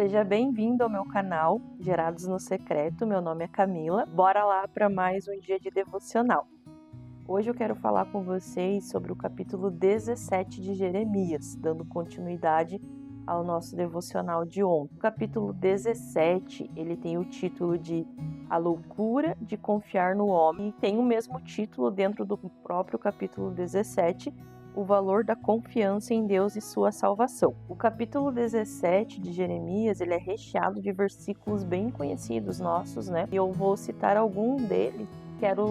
Seja bem-vindo ao meu canal Gerados no Secreto. Meu nome é Camila. Bora lá para mais um dia de devocional. Hoje eu quero falar com vocês sobre o capítulo 17 de Jeremias, dando continuidade ao nosso devocional de ontem. O capítulo 17, ele tem o título de A Loucura de Confiar no Homem, e tem o mesmo título dentro do próprio capítulo 17, O Valor da Confiança em Deus e Sua Salvação. O capítulo 17 de Jeremias, ele é recheado de versículos bem conhecidos nossos, né? E eu vou citar algum deles. Quero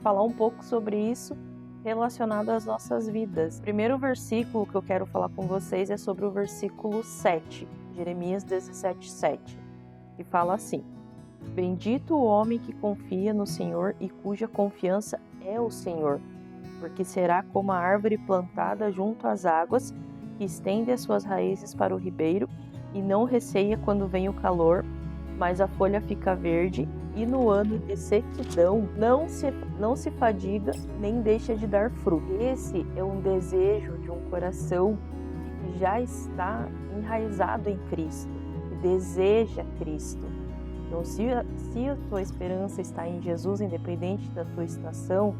falar um pouco sobre isso relacionado às nossas vidas. O primeiro versículo que eu quero falar com vocês é sobre o versículo 7, Jeremias 17, 7, que fala assim: Bendito o homem que confia no Senhor e cuja confiança é o Senhor, porque será como a árvore plantada junto às águas, que estende as suas raízes para o ribeiro e não receia quando vem o calor, mas a folha fica verde, e no ano de sequidão não se fadiga nem deixa de dar fruto. Esse é um desejo de um coração que já está enraizado em Cristo, que deseja Cristo. Então, se a tua esperança está em Jesus, independente da tua estação,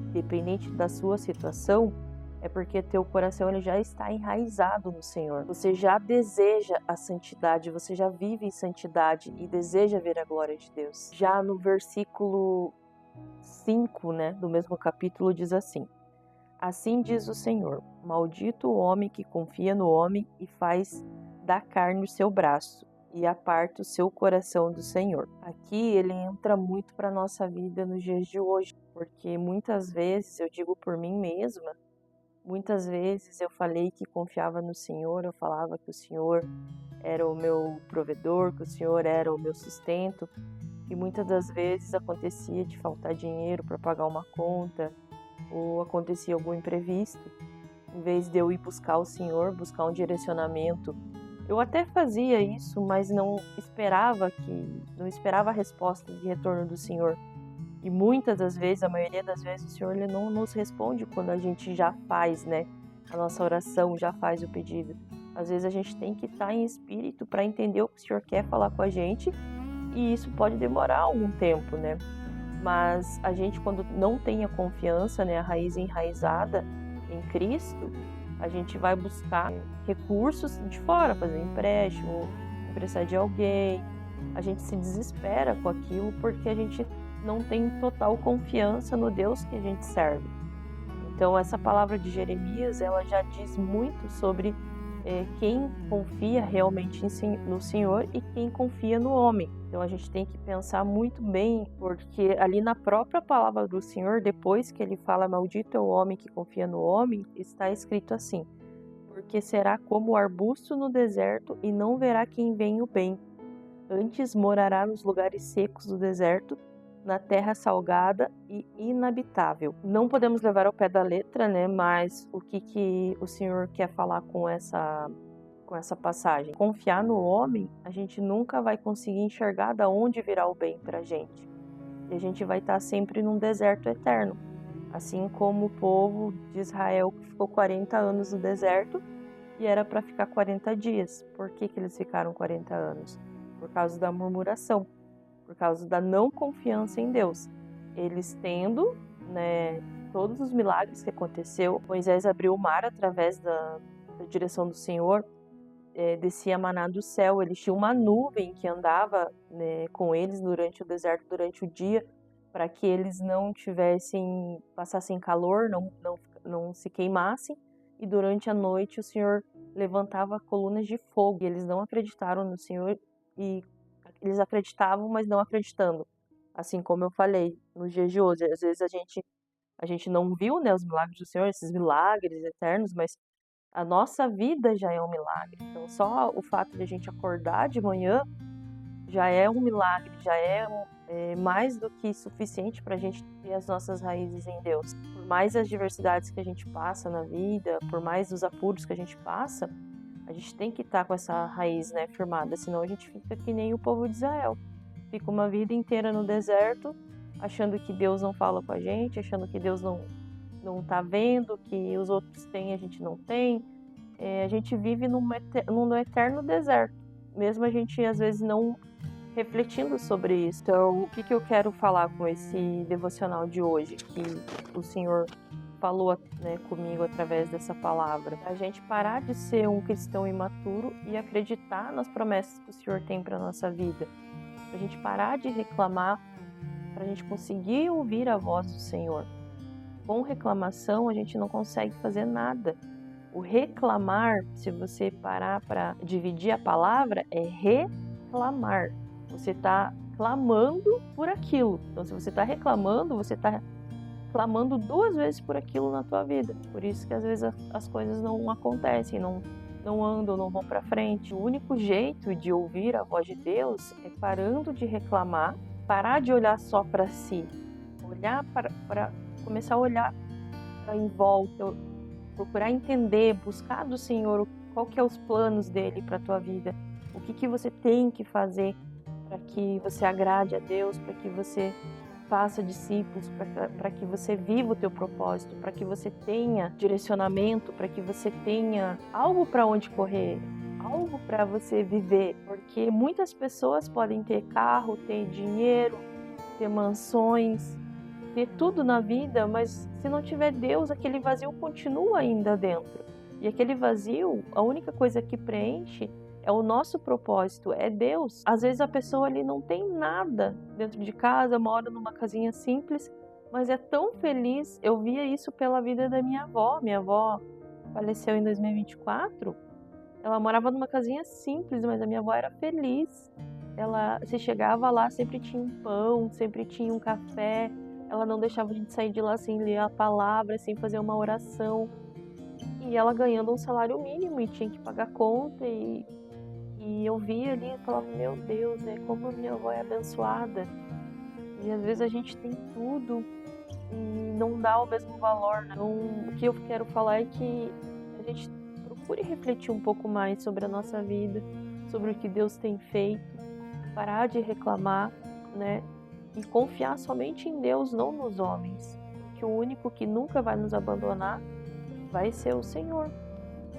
independente da sua situação, é porque teu coração ele já está enraizado no Senhor. Você já deseja a santidade, você já vive em santidade e deseja ver a glória de Deus. Já no versículo 5, do mesmo capítulo, diz assim: Assim diz o Senhor, maldito o homem que confia no homem e faz da carne o seu braço e aparta o seu coração do Senhor. Aqui ele entra muito para a nossa vida nos dias de hoje, porque muitas vezes, eu digo por mim mesma, muitas vezes eu falei que confiava no Senhor, eu falava que o Senhor era o meu provedor, que o Senhor era o meu sustento, e muitas das vezes acontecia de faltar dinheiro para pagar uma conta, ou acontecia algum imprevisto. Em vez de eu ir buscar o Senhor, buscar um direcionamento, eu até fazia isso, mas não esperava a resposta de retorno do Senhor. E muitas das vezes, a maioria das vezes, o Senhor ele não nos responde quando a gente já faz, a nossa oração, já faz o pedido. Às vezes a gente tem que estar em espírito para entender o que o Senhor quer falar com a gente, e isso pode demorar algum tempo, Mas a gente, quando não tem a confiança, a raiz enraizada em Cristo, a gente vai buscar recursos de fora, fazer empréstimo, emprestar de alguém. A gente se desespera com aquilo porque a gente não tem total confiança no Deus que a gente serve. Então essa palavra de Jeremias, ela já diz muito sobre quem confia realmente no Senhor e quem confia no homem. Então a gente tem que pensar muito bem, porque ali na própria palavra do Senhor, depois que ele fala maldito é o homem que confia no homem, está escrito assim: porque será como o arbusto no deserto e não verá quem vem o bem. Antes morará nos lugares secos do deserto, na terra salgada e inabitável. Não podemos levar ao pé da letra, mas o que o Senhor quer falar com essa passagem? Confiar no homem, a gente nunca vai conseguir enxergar da onde virá o bem para a gente. E a gente vai estar sempre num deserto eterno. Assim como o povo de Israel que ficou 40 anos no deserto e era para ficar 40 dias. Por que eles ficaram 40 anos? Por causa da murmuração, por causa da não confiança em Deus. Eles tendo, todos os milagres que aconteceu, Moisés abriu o mar através da direção do Senhor, descia maná do céu, eles tinham uma nuvem que andava com eles durante o deserto, durante o dia, para que eles não passassem calor, não se queimassem, e durante a noite o Senhor levantava colunas de fogo, e eles não acreditaram no Senhor, e eles acreditavam, mas não acreditando. Assim como eu falei, nos dias de hoje, às vezes a gente não viu, os milagres do Senhor, esses milagres eternos, mas a nossa vida já é um milagre. Então, só o fato de a gente acordar de manhã já é um milagre, já é mais do que suficiente para a gente ter as nossas raízes em Deus. Por mais as diversidades que a gente passa na vida, por mais os apuros que a gente passa, a gente tem que estar com essa raiz, firmada, senão a gente fica que nem o povo de Israel. Fica uma vida inteira no deserto, achando que Deus não fala com a gente, achando que Deus não está vendo, que os outros têm e a gente não tem. A gente vive num eterno deserto. mesmo a gente às vezes não refletindo sobre isso. Então, o que eu quero falar com esse devocional de hoje, que o Senhor falou, né, comigo através dessa palavra? A gente parar de ser um cristão imaturo e acreditar nas promessas que o Senhor tem para nossa vida. A gente parar de reclamar, para a gente conseguir ouvir a voz do Senhor. Com reclamação, a gente não consegue fazer nada. O reclamar, se você parar para dividir a palavra, é reclamar. Você está clamando por aquilo. Então, se você está reclamando, você está clamando 2 vezes por aquilo na tua vida. Por isso que às vezes as coisas não acontecem, não andam, não vão para frente. O único jeito de ouvir a voz de Deus é parando de reclamar, parar de olhar só para si, olhar para começar a olhar em volta, procurar entender, buscar do Senhor qual que é os planos dele para a tua vida, o que você tem que fazer para que você agrade a Deus, para que você faça discípulos, para que você viva o teu propósito, para que você tenha direcionamento, para que você tenha algo para onde correr, algo para você viver, porque muitas pessoas podem ter carro, ter dinheiro, ter mansões, ter tudo na vida, mas se não tiver Deus, aquele vazio continua ainda dentro. E aquele vazio, a única coisa que preenche é o nosso propósito, é Deus. Às vezes a pessoa ali não tem nada dentro de casa, mora numa casinha simples, mas é tão feliz. Eu via isso pela vida da minha avó. Minha avó faleceu em 2024. Ela morava numa casinha simples, mas a minha avó era feliz. Ela, se chegava lá, sempre tinha um pão, sempre tinha um café. Ela não deixava a gente sair de lá sem ler a palavra, sem fazer uma oração. E ela ganhando um salário mínimo e tinha que pagar conta. E eu via ali e falava, meu Deus, né, como a minha avó é abençoada. E às vezes a gente tem tudo e não dá o mesmo valor, né? Então, o que eu quero falar é que a gente procure refletir um pouco mais sobre a nossa vida, sobre o que Deus tem feito, parar de reclamar, né? E confiar somente em Deus, não nos homens. Que o único que nunca vai nos abandonar vai ser o Senhor.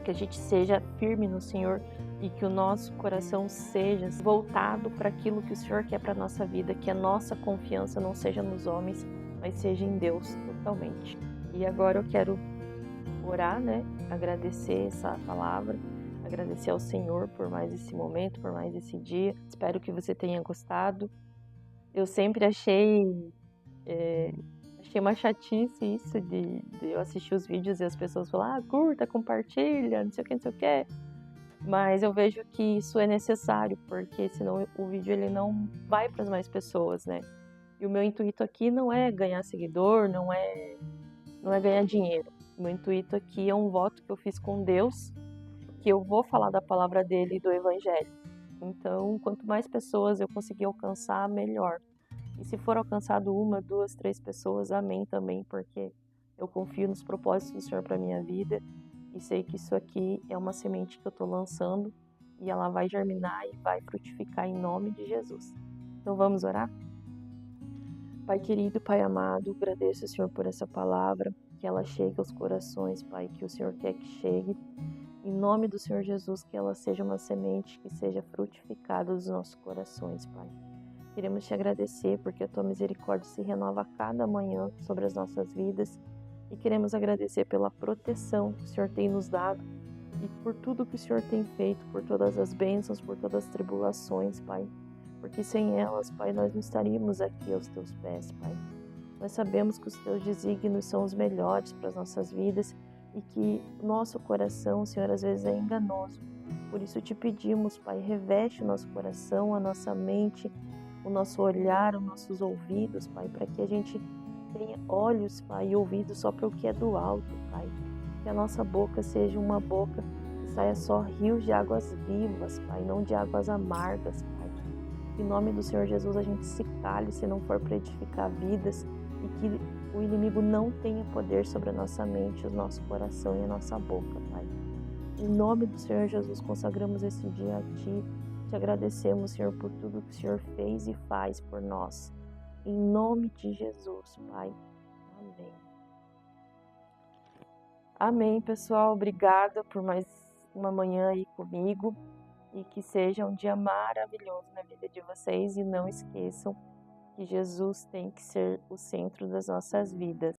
Que a gente seja firme no Senhor e que o nosso coração seja voltado para aquilo que o Senhor quer para a nossa vida, que a nossa confiança não seja nos homens, mas seja em Deus totalmente. E agora eu quero orar, né? Agradecer essa palavra, agradecer ao Senhor por mais esse momento, por mais esse dia. Espero que você tenha gostado. Eu sempre achei uma chatice isso de eu assistir os vídeos e as pessoas falam, curta, compartilha, não sei o que, não sei o que. Mas eu vejo que isso é necessário, porque senão o vídeo ele não vai para as mais pessoas, né? E o meu intuito aqui não é ganhar seguidor, não é ganhar dinheiro. O meu intuito aqui é um voto que eu fiz com Deus, que eu vou falar da palavra dele e do evangelho. Então, quanto mais pessoas eu conseguir alcançar, melhor. E se for alcançado 1, 2, 3 pessoas, amém também, porque eu confio nos propósitos do Senhor para minha vida e sei que isso aqui é uma semente que eu estou lançando e ela vai germinar e vai frutificar em nome de Jesus. Então vamos orar? Pai querido, Pai amado, agradeço, Senhor, por essa palavra, que ela chegue aos corações, Pai, que o Senhor quer que chegue. Em nome do Senhor Jesus, que ela seja uma semente que seja frutificada nos nossos corações, Pai. Queremos te agradecer porque a tua misericórdia se renova a cada manhã sobre as nossas vidas e queremos agradecer pela proteção que o Senhor tem nos dado e por tudo que o Senhor tem feito, por todas as bênçãos, por todas as tribulações, Pai. Porque sem elas, Pai, nós não estaríamos aqui aos teus pés, Pai. Nós sabemos que os teus desígnios são os melhores para as nossas vidas e que o nosso coração, Senhor, às vezes é enganoso. Por isso te pedimos, Pai, reveste o nosso coração, a nossa mente, o nosso olhar, os nossos ouvidos, Pai, para que a gente tenha olhos, Pai, e ouvidos só para o que é do alto, Pai. Que a nossa boca seja uma boca que saia só rios de águas vivas, Pai, não de águas amargas, Pai. Em nome do Senhor Jesus, a gente se cale se não for para edificar vidas e que o inimigo não tenha poder sobre a nossa mente, o nosso coração e a nossa boca, Pai. Em nome do Senhor Jesus, consagramos esse dia a Ti. Te agradecemos, Senhor, por tudo que o Senhor fez e faz por nós. Em nome de Jesus, Pai. Amém. Amém, pessoal. Obrigada por mais uma manhã aí comigo. e que seja um dia maravilhoso na vida de vocês e não esqueçam que Jesus tem que ser o centro das nossas vidas.